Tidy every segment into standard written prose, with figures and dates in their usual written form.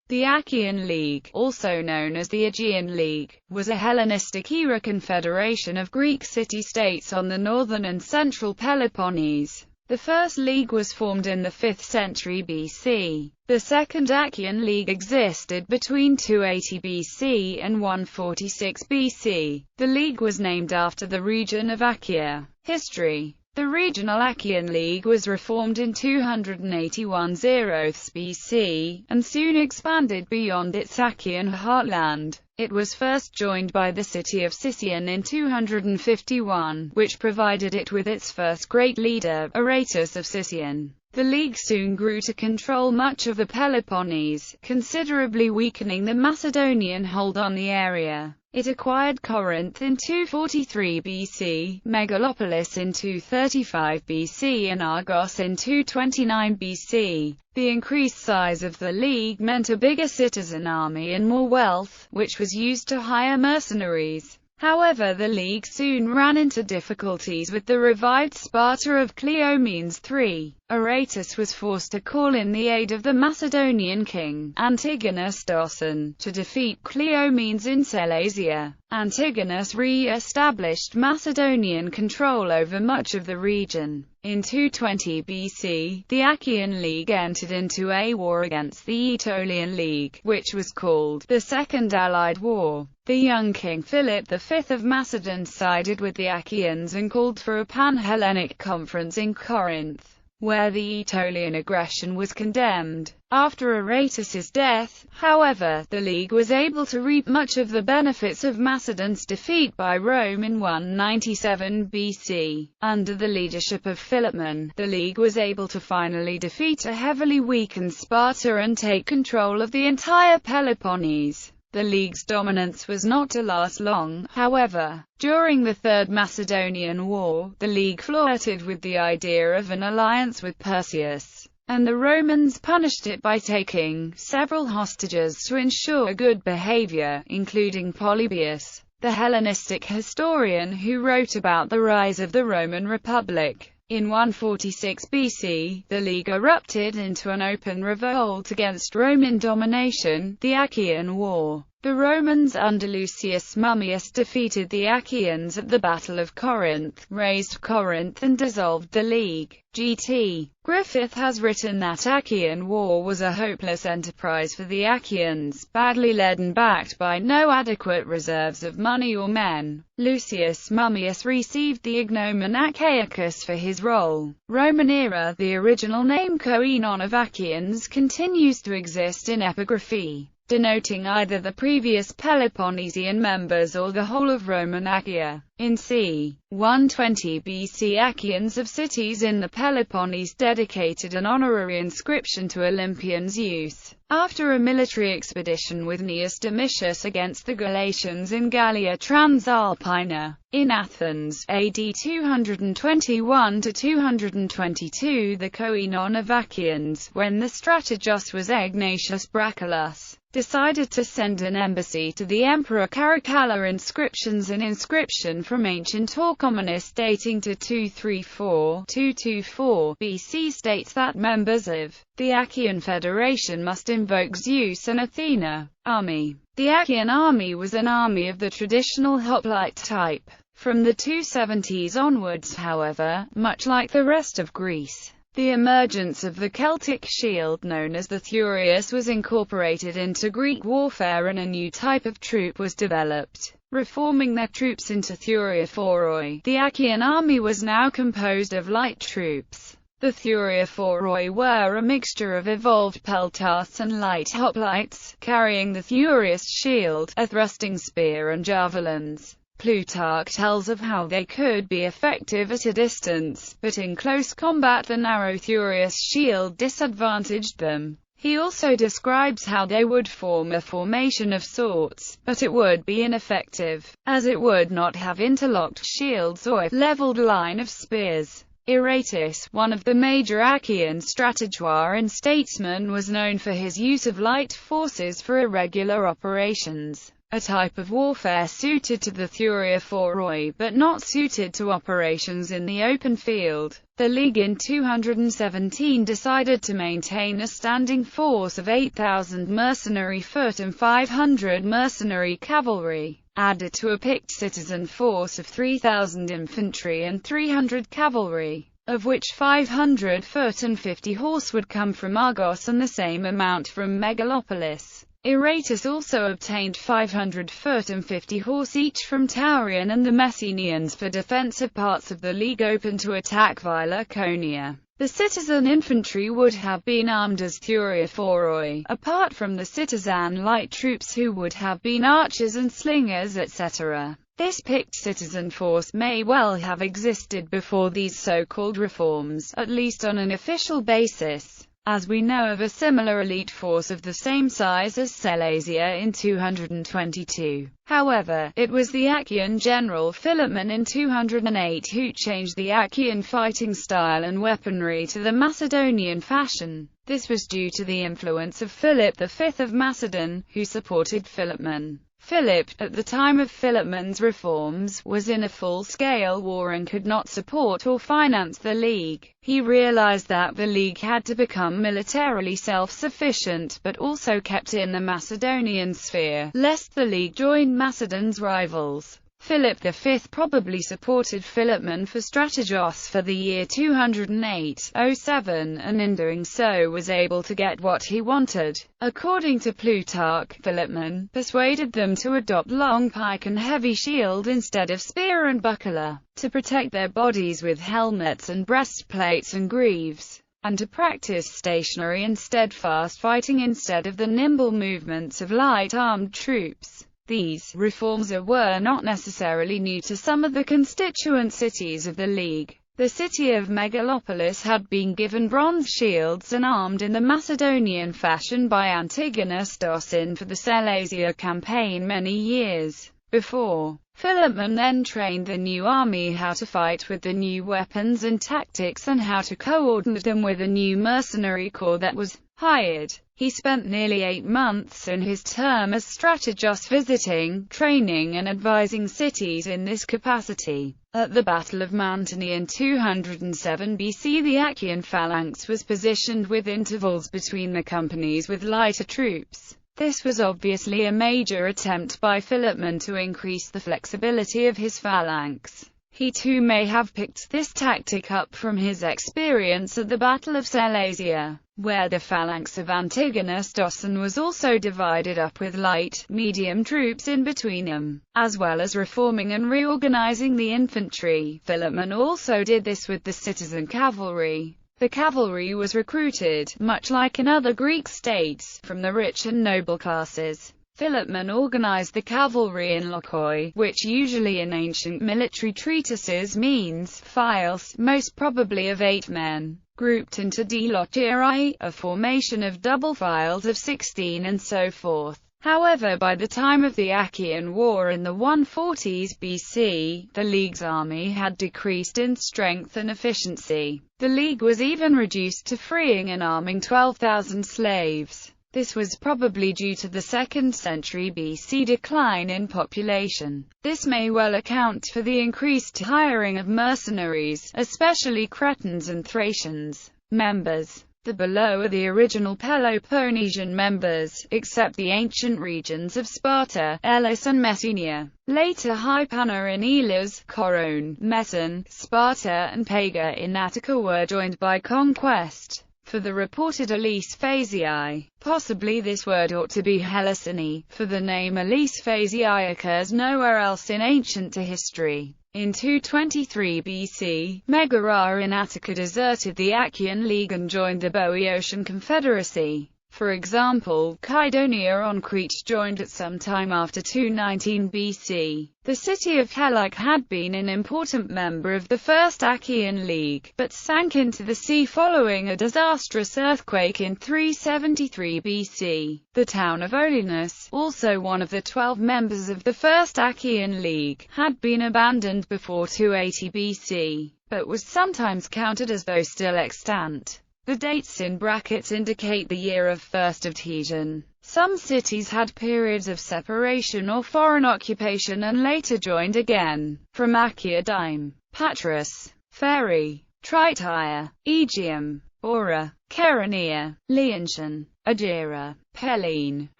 The Achaean League, also known as the Aegean League, was a Hellenistic-era confederation of Greek city-states on the northern and central Peloponnese. The first league was formed in the 5th century BC. The Second Achaean League existed between 280 BC and 146 BC. The league was named after the region of Achaea. History. The regional Achaean League was reformed in 281 BC, and soon expanded beyond its Achaean heartland. It was first joined by the city of Sicyon in 251, which provided it with its first great leader, Aratus of Sicyon. The league soon grew to control much of the Peloponnese, considerably weakening the Macedonian hold on the area. It acquired Corinth in 243 BC, Megalopolis in 235 BC and Argos in 229 BC. The increased size of the league meant a bigger citizen army and more wealth, which was used to hire mercenaries. However, the league soon ran into difficulties with the revived Sparta of Cleomenes III. Aratus was forced to call in the aid of the Macedonian king, Antigonus Doson, to defeat Cleomenes in Celesia. Antigonus re-established Macedonian control over much of the region. In 220 BC, the Achaean League entered into a war against the Aetolian League, which was called the Second Allied War. The young king Philip V of Macedon sided with the Achaeans and called for a pan-Hellenic conference in Corinth, where the Aetolian aggression was condemned. After Aratus's death, however, the League was able to reap much of the benefits of Macedon's defeat by Rome in 197 BC. Under the leadership of Philopoemen, the League was able to finally defeat a heavily weakened Sparta and take control of the entire Peloponnese. The League's dominance was not to last long, however. During the Third Macedonian War, the League flirted with the idea of an alliance with Perseus, and the Romans punished it by taking several hostages to ensure good behavior, including Polybius, the Hellenistic historian who wrote about the rise of the Roman Republic. In 146 BC, the League erupted into an open revolt against Roman domination, the Akhiyan War. The Romans under Lucius Mummius defeated the Achaeans at the Battle of Corinth, razed Corinth and dissolved the League. G.T. Griffith has written that Achaean War was a hopeless enterprise for the Achaeans, badly led and backed by no adequate reserves of money or men. Lucius Mummius received the ignomon Achaicus for his role. Roman era. The original name Koinon of Achaeans continues to exist in epigraphy, denoting either the previous Peloponnesian members or the whole of Roman Achaea. In c. 120 BC, Achaeans of cities in the Peloponnese dedicated an honorary inscription to Olympian Zeus. After a military expedition with Gnaeus Domitius against the Galatians in Gallia Transalpina, in Athens, AD 221–222, the Koinon of Achaeans, when the strategos was Egnatius Bracillus, decided to send an embassy to the Emperor Caracalla. Inscriptions. An inscription from ancient Orchomenus dating to 234–224 BC states that members of the Achaean Federation must invoke Zeus and Athena. Army. The Achaean army was an army of the traditional hoplite type. From the 270s onwards, however, much like the rest of Greece, the emergence of the Celtic shield known as the Thureus was incorporated into Greek warfare and a new type of troop was developed, reforming their troops into Thureophoroi. The Achaean army was now composed of light troops. The Thureophoroi were a mixture of evolved peltasts and light hoplites, carrying the Thureus shield, a thrusting spear and javelins. Plutarch tells of how they could be effective at a distance, but in close combat the narrow Thureus shield disadvantaged them. He also describes how they would form a formation of sorts, but it would be ineffective, as it would not have interlocked shields or a leveled line of spears. Aratus, one of the major Achaean strategoires and statesmen, was known for his use of light forces for irregular operations. a type of warfare suited to the Thureophoroi but not suited to operations in the open field. The League in 217 decided to maintain a standing force of 8,000 mercenary foot and 500 mercenary cavalry, added to a picked citizen force of 3,000 infantry and 300 cavalry, of which 500 foot and 50 horse would come from Argos and the same amount from Megalopolis. Aratus also obtained 500 foot and 50 horse each from Taurian and the Messenians for defensive parts of the League open to attack via Laconia. The citizen infantry would have been armed as Thureophoroi, apart from the citizen light troops who would have been archers and slingers, etc. This picked citizen force may well have existed before these so-called reforms, at least on an official basis, as we know of a similar elite force of the same size as Silesia in 222. However, it was the Achaean general Philomeon in 208 who changed the Achaean fighting style and weaponry to the Macedonian fashion. This was due to the influence of Philip V of Macedon, who supported Philomeon. Philip, at the time of Philomeon's reforms, was in a full-scale war and could not support or finance the League. He realized that the League had to become militarily self-sufficient, but also kept in the Macedonian sphere, lest the League join Macedon's rivals. Philip V probably supported Philomeon for Strategos for the year 208-07, and in doing so was able to get what he wanted. According to Plutarch, Philomeon persuaded them to adopt long pike and heavy shield instead of spear and buckler, to protect their bodies with helmets and breastplates and greaves, and to practice stationary and steadfast fighting instead of the nimble movements of light-armed troops. These reforms were not necessarily new to some of the constituent cities of the League. The city of Megalopolis had been given bronze shields and armed in the Macedonian fashion by Antigonus Dosin for the Silesia campaign many years before. Philomeon then trained the new army how to fight with the new weapons and tactics and how to coordinate them with a new mercenary corps that was hired. He spent nearly 8 months in his term as strategos visiting, training and advising cities in this capacity. At the Battle of Mantinea in 207 BC, the Achaean phalanx was positioned with intervals between the companies with lighter troops. This was obviously a major attempt by Philomeon to increase the flexibility of his phalanx. He too may have picked this tactic up from his experience at the Battle of Silesia, where the phalanx of Antigonus Dosin was also divided up with light, medium troops in between them. As well as reforming and reorganizing the infantry, Philomeon also did this with the citizen cavalry. The cavalry was recruited, much like in other Greek states, from the rich and noble classes. Philomeon organized the cavalry in lokoi, which usually in ancient military treatises means files, most probably of 8 men, grouped into dilochirai, a formation of double files of 16 and so forth. However, by the time of the Akhiyan War in the 140s BC, the League's army had decreased in strength and efficiency. The League was even reduced to freeing and arming 12,000 slaves. This was probably due to the 2nd century BC decline in population. This may well account for the increased hiring of mercenaries, especially Cretans and Thracians. Members. The below are the original Peloponnesian members, except the ancient regions of Sparta, Elis and Messenia. Later Hypatia in Elis, Coron, Messon, Sparta and Pega in Attica were joined by conquest. For the reported Elis Phasii, possibly this word ought to be Hellasini, for the name Elis Phasii occurs nowhere else in ancient history. In 223 BC, Megara in Attica deserted the Achaean League and joined the Boeotian Confederacy. For example, Kydonia on Crete joined at some time after 219 BC. The city of Helike had been an important member of the First Achaean League, but sank into the sea following a disastrous earthquake in 373 BC. The town of Olinus, also one of the 12 members of the First Achaean League, had been abandoned before 280 BC, but was sometimes counted as though still extant. The dates in brackets indicate the year of first adhesion. Some cities had periods of separation or foreign occupation and later joined again. From Achaea Dime, Patras, Phaerae, Tritaya, Aegium, Aura, Chaeronea, Leontian, Agira, Pellene,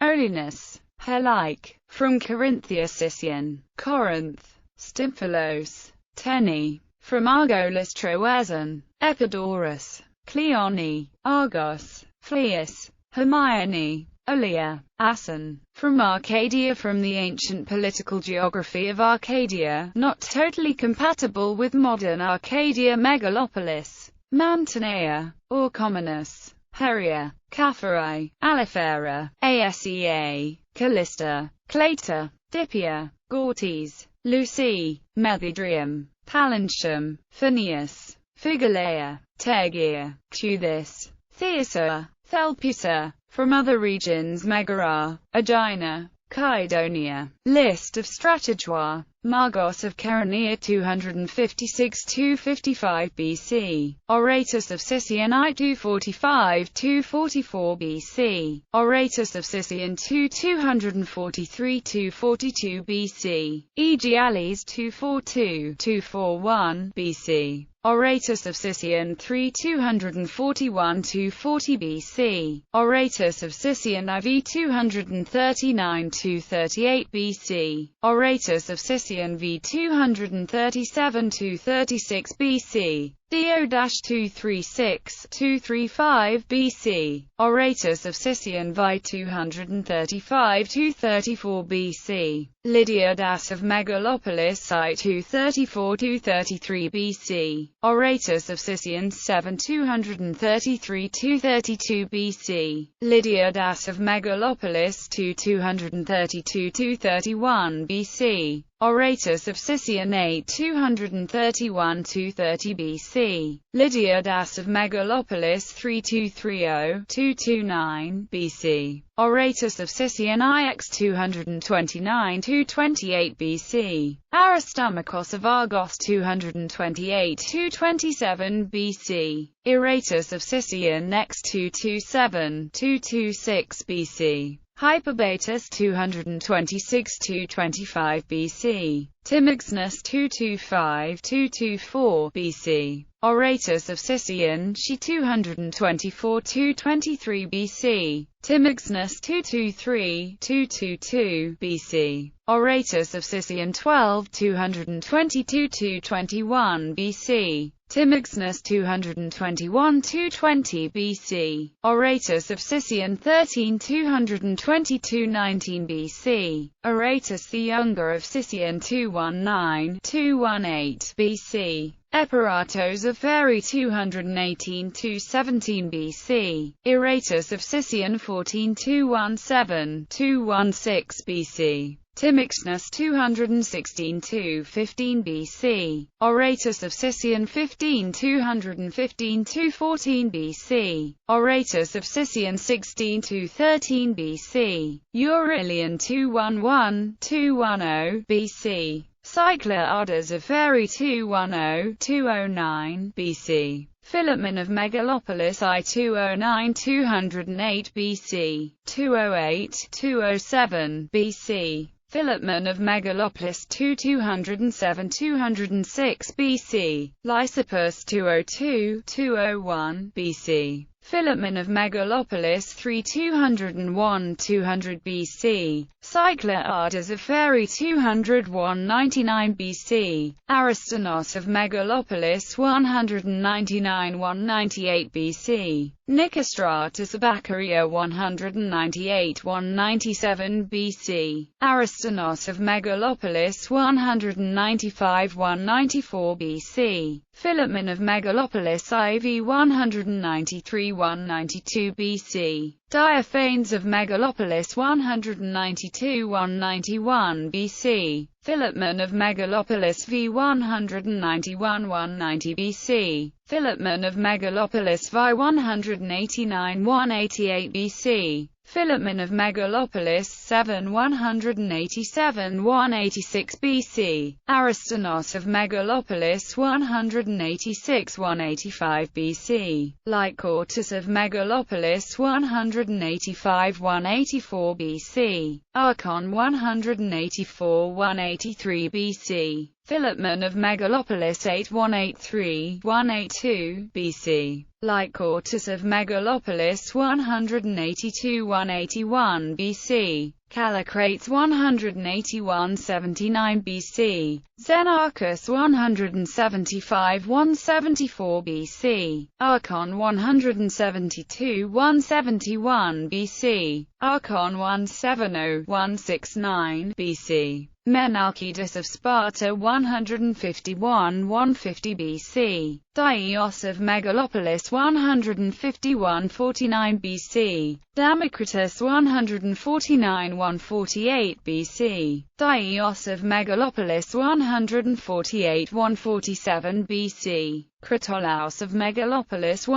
Olinus, Helike. From Carinthia Sicyon, Corinth, Stymphalos, Teni. From Argolis Troezen, Epidaurus, Cleone, Argos, Phlius, Hermione, Olia, Assen. From Arcadia. From the ancient political geography of Arcadia, not totally compatible with modern Arcadia, Megalopolis, Mantinea, Orchomenus, Heria, Caphae, Alifera, Asea, Callista, Clata, Dipia, Gortys, Lucy, Methydrium, Palintium, Phineus, Figalea, Tegea, Teuthis, Theusa, Thelpusa. From other regions: Megara, Aegina, Kydonia. List of Strategois. Margos of Chaeronea 256–255 BC. Oratus of Sicyon I 245–244 BC. Oratus of Sicyon II 243–242 BC. Aegiales 242–241 BC. Oratus of Sicyon III 241–240 BC. Oratus of Sicyon IV 239–238 BC. Oratus of Sicyon V 237–236 BC. Dio-236–235 BC. Oratus of Sicyon VI 235–234 BC. Lydiadas of Megalopolis I 234–233 BC. Oratus of Sicyon VII 233–232 BC. Lydiadas of Megalopolis II 232–231 BC. Oratus of Sicyon VIII 231–230 BC. Lydiadas of Megalopolis 3230–229 BC. Oratus of Sicyon IX 229–228 BC. Aristomachos of Argos 228–227 BC. Eratus of Sicyon X 227–226 BC. Hyperbatus 226–225 BC. Timoxenus 225–224 BC. Oratus of Sicyon She 224–223 BC. Timoxenus 223–222 BC. Oratus of Sicyon XII 222–221 BC. Timoxenus 221–220 BC. Oratus of Sicyon XIII 222–19 BC. Aratus the Younger of Sicyon 219–218 BC. Epiratos of Phaerae 218–217 BC. Eratus of Sicyon 14–217–216 BC. Timoxenus 216–215 BC. Oratus of Sicyon 15–215–214 BC. Oratus of Sicyon 16–213 BC. Eurilian 211–210 BC. Cyclades of Phaerae 210–209 BC. Philipmon of Megalopolis I 209–208 BC. 208–207 BC. Philipmon of Megalopolis II 207–206 BC. Lysippus 202–201 BC. Philipmon of Megalopolis III 201–200 BC. Cyclades of Phaerae 201–99 BC. Aristonos of Megalopolis 199–198 BC. Nicostratus of Achaea 198–197 BC. Aristonos of Megalopolis 195–194 BC. Philipmon of Megalopolis IV 193–192 BC. Diophanes of Megalopolis 192–191 BC. Philipmon of Megalopolis V 191–190 BC. Philipmon of Megalopolis V 189–188 BC. Philemon of Megalopolis 7 187–186 BC, Aristonos of Megalopolis 186–185 BC, Lycortus of Megalopolis 185–184 BC, Archon 184–183 BC, Philemon of Megalopolis 8 183–182 BC, Lycortus of Megalopolis 182–181 BC, Callicrates 181–79 BC, Xenarchus 175–174 BC, Archon 172–171 BC, Archon 170–169 BC, Menalcidas of Sparta 151–150 BC, Dios of Megalopolis 151–49 BC, Democritus 149–148 BC, Dios of Megalopolis 148–147 BC, Cratolaus of Megalopolis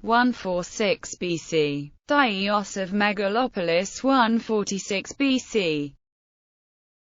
147–146 BC, Dios of Megalopolis 146 BC,